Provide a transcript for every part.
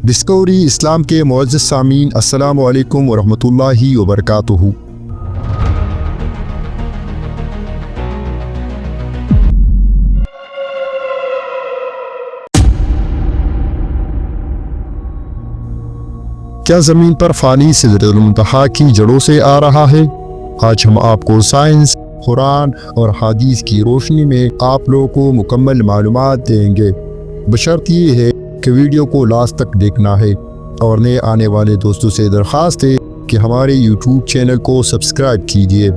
Discovery اسلام کے معزز سامعین، السلام علیکم ورحمۃ اللہ وبرکاتہ۔ کیا زمین پر فانی سدرۃ المنتہا کی جڑوں سے آ رہا ہے؟ آج ہم آپ کو سائنس، قرآن اور حدیث کی روشنی میں آپ لوگوں کو مکمل معلومات دیں گے، بشرط یہ ہے کہ ویڈیو کو لاسٹ تک دیکھنا ہے، اور نئے آنے والے دوستوں سے درخواست ہے کہ ہمارے یوٹیوب چینل کو سبسکرائب کیجیے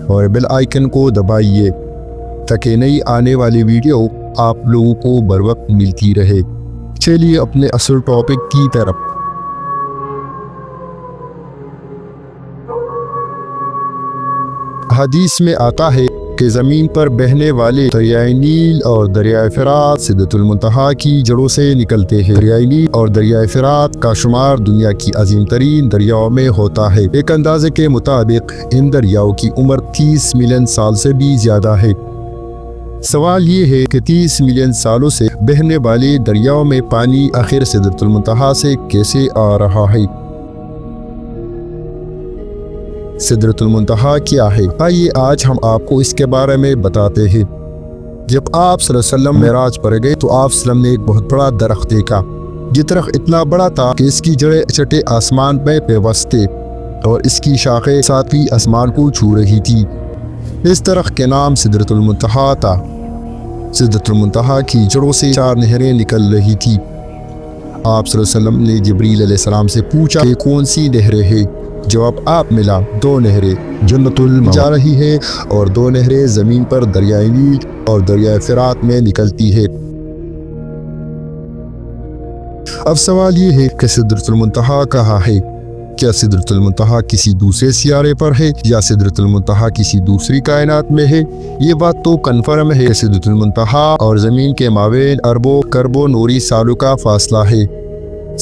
اور بیل آئیکن کو دبائیے تاکہ نئی آنے والی ویڈیو آپ لوگوں کو بر وقت ملتی رہے۔ چلیے اپنے اصل ٹاپک کی طرف۔ حدیث میں آتا ہے کہ زمین پر بہنے والے دریائے نیل اور دریائے فرات سدرۃ المنتہا کی جڑوں سے نکلتے ہیں۔ دریائے نیل اور دریائے فرات کا شمار دنیا کی عظیم ترین دریاؤں میں ہوتا ہے۔ ایک اندازے کے مطابق ان دریاؤں کی عمر 30 ملین سال سے بھی زیادہ ہے۔ سوال یہ ہے کہ 30 ملین سالوں سے بہنے والے دریاؤں میں پانی آخر سدرۃ المنتہا سے کیسے آ رہا ہے؟ سدرۃ المنتہا کیا ہے؟ آئیے آج ہم آپ کو اس کے بارے میں بتاتے ہیں۔ جب آپ صلی اللہ علیہ وسلم معراج پر گئے تو آپ صلی اللہ علیہ وسلم نے ایک بہت بڑا درخت دیکھا۔ یہ درخت اتنا بڑا تھا کہ اس کی جڑیں چھٹے آسمان میں پیوست تھے اور اس کی شاخیں ساتویں آسمان کو چھو رہی تھی۔ اس درخت کے نام سدرۃ المنتہا تھا۔ سدرۃ المنتہا کی جڑوں سے 4 نہریں نکل رہی تھی۔ آپ صلی اللہ علیہ وسلم نے جبریل علیہ السلام سے پوچھا کہ کون سی نہریں ہیں؟ جواب آپ ملا 2 نہریں جنت الماء جا رہی ہے اور 2 نہریں زمین پر دریائے نیل اور دریائے فرات میں نکلتی ہے۔ اب سوال یہ ہے کہ سدرۃ المنتہا کہاں ہے؟ کیا سدرۃ المنتہا کسی دوسرے سیارے پر ہے یا سدرۃ المنتہا کسی دوسری کائنات میں ہے؟ یہ بات تو کنفرم ہے کہ سدرۃ المنتہا اور زمین کے مابین اربوں کربوں نوری سالوں کا فاصلہ ہے۔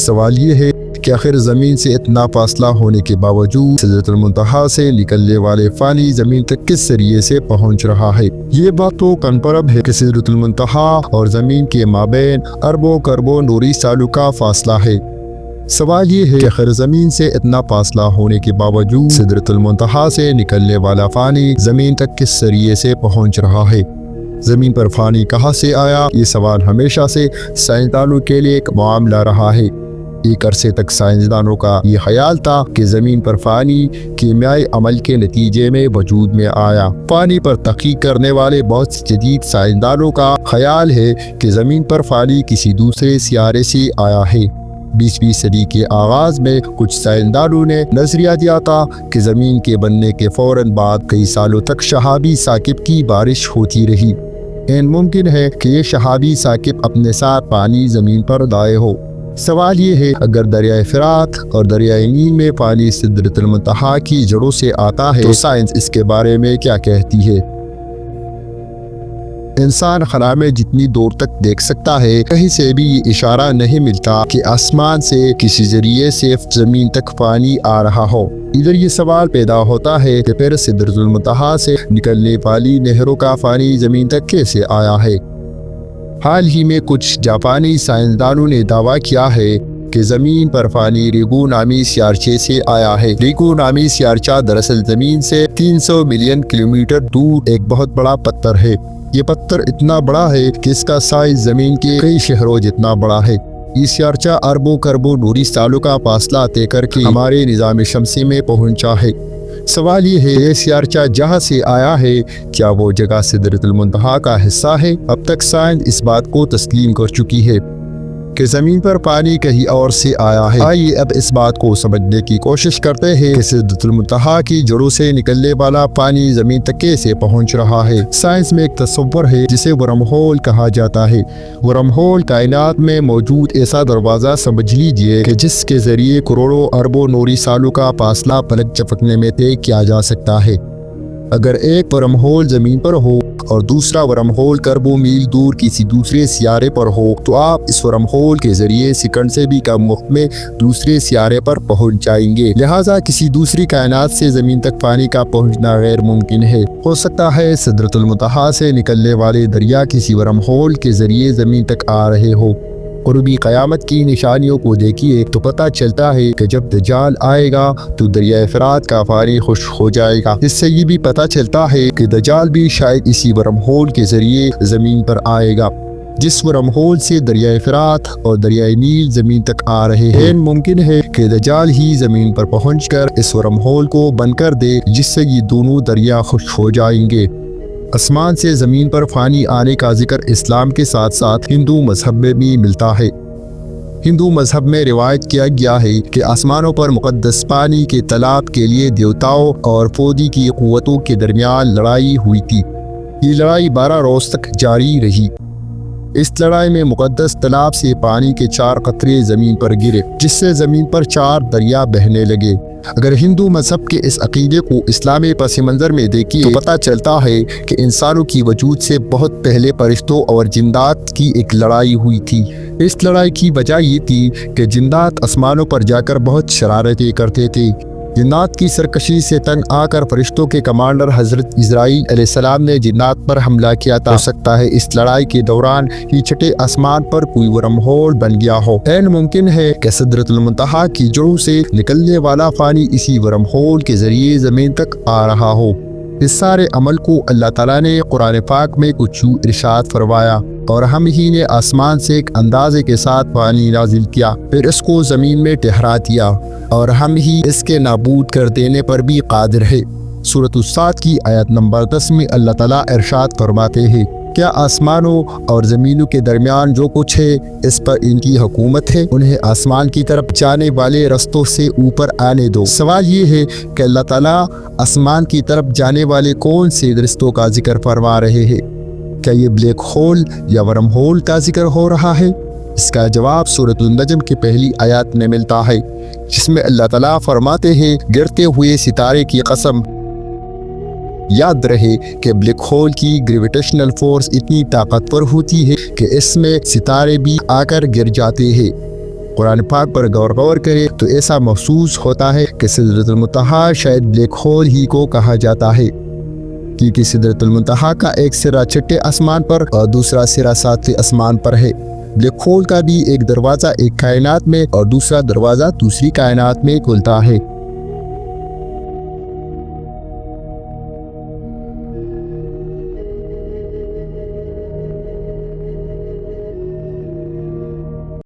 سوال یہ ہے کہ آخر زمین سے اتنا فاصلہ ہونے کے باوجود سدرۃ المنتہا سے نکلنے والے فانی زمین تک کس ذریعے سے پہنچ رہا ہے؟ یہ بات تو کنفرم ہے کہ سدرۃ المنتہا اور زمین کے مابین اربوں کربوں نوری سالوں کا فاصلہ ہے۔ سوال یہ ہے کہ آخر زمین سے اتنا فاصلہ ہونے کے باوجود سدرۃ المنتہا سے نکلنے والا فانی زمین تک کس ذریعے سے پہنچ رہا ہے؟ زمین پر فانی کہاں سے آیا؟ یہ سوال ہمیشہ سے سائنسدانوں کے لیے ایک معاملہ رہا ہے۔ ایک عرصے تک سائنسدانوں کا یہ خیال تھا کہ زمین پر فانی کیمیائی عمل کے نتیجے میں وجود میں آیا۔ فانی پر تحقیق کرنے والے بہت سے جدید سائنسدانوں کا خیال ہے کہ زمین پر فانی کسی دوسرے سیارے سے آیا ہے۔ 20ویں صدی کے آغاز میں کچھ سائنسدانوں نے نظریہ دیا تھا کہ زمین کے بننے کے فوراً بعد کئی سالوں تک شہابی ثاقب کی بارش ہوتی رہی۔ ممکن ہے کہ یہ شہابی ثاقب اپنے ساتھ پانی زمین پر لائے ہو۔ سوال یہ ہے اگر دریائے فرات اور دریائے نیل میں پانی سدرۃ المنتہا کی جڑوں سے آتا ہے تو سائنس اس کے بارے میں کیا کہتی ہے؟ انسان خلا میں جتنی دور تک دیکھ سکتا ہے کہیں سے بھی یہ اشارہ نہیں ملتا کہ آسمان سے کسی ذریعے سے زمین تک پانی آ رہا ہو۔ ادھر یہ سوال پیدا ہوتا ہے کہ پھر سدرۃ المنتہا سے نکلنے والی نہروں کا پانی زمین تک کیسے آیا ہے؟ حال ہی میں کچھ جاپانی سائنسدانوں نے دعویٰ کیا ہے کہ زمین پر پانی ریگو نامی سیارچے سے آیا ہے۔ ریگو نامی سیارچہ دراصل زمین سے 300 ملین کلومیٹر دور ایک بہت بڑا پتھر ہے۔ یہ پتھر اتنا بڑا ہے کہ اس کا سائز زمین کے کئی شہروں جتنا بڑا ہے۔ یہ سیارچہ اربوں کربوں نوری سالوں کا فاصلہ طے کر کے ہمارے نظام شمسی میں پہنچا ہے۔ سوال یہ ہے یہ سیارچہ جہاں سے آیا ہے کیا وہ جگہ سدرۃ المنتہا کا حصہ ہے؟ اب تک سائنس اس بات کو تسلیم کر چکی ہے کہ زمین پر پانی کہیں اور سے آیا ہے۔ آئیے اب اس بات کو سمجھنے کی کوشش کرتے ہیں کہ سدرۃ المنتہا کی جڑوں سے نکلنے والا پانی زمین تک کیسے پہنچ رہا ہے۔ سائنس میں ایک تصور ہے جسے ورم ہول کہا جاتا ہے۔ ورم ہول کائنات میں موجود ایسا دروازہ سمجھ لیجئے کہ جس کے ذریعے کروڑوں اربوں نوری سالوں کا فاصلہ پلک جھپکنے میں طے کیا جا سکتا ہے۔ اگر ایک ورم ہول زمین پر ہو اور دوسرا ورم ہول کربوں میل دور کسی دوسرے سیارے پر ہو تو آپ اس ورم ہول کے ذریعے سیکنڈ سے بھی کم وقت میں دوسرے سیارے پر پہنچ جائیں گے۔ لہٰذا کسی دوسری کائنات سے زمین تک پانی کا پہنچنا غیر ممکن ہے۔ ہو سکتا ہے سدرۃ المنتہا سے نکلنے والے دریا کسی ورم ہول کے ذریعے زمین تک آ رہے ہو۔ قربی قیامت کی نشانیوں کو دیکھیے تو پتہ چلتا ہے کہ جب دجال آئے گا تو دریائے فرات کا پانی خشک ہو جائے گا۔ اس سے یہ بھی پتہ چلتا ہے کہ دجال بھی شاید اسی ورم ہول کے ذریعے زمین پر آئے گا، جس ورم ہول سے دریائے فرات اور دریائے نیل زمین تک آ رہے ہیں۔ ممکن ہے کہ دجال ہی زمین پر پہنچ کر اس ورم ہول کو بند کر دے، جس سے یہ دونوں دریا خشک ہو جائیں گے۔ آسمان سے زمین پر پانی آنے کا ذکر اسلام کے ساتھ ساتھ ہندو مذہب میں بھی ملتا ہے۔ ہندو مذہب میں روایت کیا گیا ہے کہ آسمانوں پر مقدس پانی کے تالاب کے لیے دیوتاؤں اور فودی کی قوتوں کے درمیان لڑائی ہوئی تھی۔ یہ لڑائی 12 روز تک جاری رہی۔ اس لڑائی میں مقدس تالاب سے پانی کے 4 قطرے زمین پر گرے، جس سے زمین پر 4 دریا بہنے لگے۔ اگر ہندو مذہب کے اس عقیدے کو اسلامی پس منظر میں دیکھیں تو پتہ چلتا ہے کہ انسانوں کی وجود سے بہت پہلے فرشتوں اور جنات کی ایک لڑائی ہوئی تھی۔ اس لڑائی کی وجہ یہ تھی کہ جنات آسمانوں پر جا کر بہت شرارتیں کرتے تھے۔ جنات کی سرکشی سے تنگ آ کر فرشتوں کے کمانڈر حضرت اسرائیل علیہ السلام نے جنات پر حملہ کیا تھا۔ ہو سکتا ہے اس لڑائی کے دوران ہی چھٹے آسمان پر کوئی ورم ہول بن گیا ہو۔ عین ممکن ہے کہ سدرۃ المنتہا کی جڑوں سے نکلنے والا پانی اسی ورم ہول کے ذریعے زمین تک آ رہا ہو۔ اس سارے عمل کو اللہ تعالیٰ نے قرآن پاک میں کچھ یوں ارشاد فرمایا، اور ہم ہی نے آسمان سے ایک اندازے کے ساتھ پانی نازل کیا، پھر اس کو زمین میں ٹھہرا دیا، اور ہم ہی اس کے نابود کر دینے پر بھی قادر ہے۔ سورۃ الصاد کی آیت نمبر 10 میں اللہ تعالیٰ ارشاد فرماتے ہیں، کیا آسمانوں اور زمینوں کے درمیان جو کچھ ہے اس پر ان کی حکومت ہے؟ انہیں آسمان کی طرف جانے والے رستوں سے اوپر آنے دو۔ سوال یہ ہے کہ اللہ تعالیٰ آسمان کی طرف جانے والے کون سے رستوں کا ذکر فرما رہے ہیں؟ کیا یہ بلیک ہول یا ورم ہول کا ذکر ہو رہا ہے؟ اس کا جواب سورۃ النجم کی پہلی آیات میں ملتا ہے، جس میں اللہ تعالیٰ فرماتے ہیں، گرتے ہوئے ستارے کی قسم، یاد رہے کہ بلیک ہول کی گریویٹیشنل فورس اتنی طاقتور ہوتی ہے کہ اس میں ستارے بھی آ کر گر جاتے ہیں۔ قرآن پاک پر غور کرے تو ایسا محسوس ہوتا ہے کہ سدرۃ المنتہا شاید بلیک ہول ہی کو کہا جاتا ہے، کیونکہ سدرۃ المنتہا کا ایک سرا چھٹے آسمان پر اور دوسرا سرا ساتویں آسمان پر ہے۔ بلیک ہول کا بھی ایک دروازہ ایک کائنات میں اور دوسرا دروازہ دوسری کائنات میں کھلتا ہے۔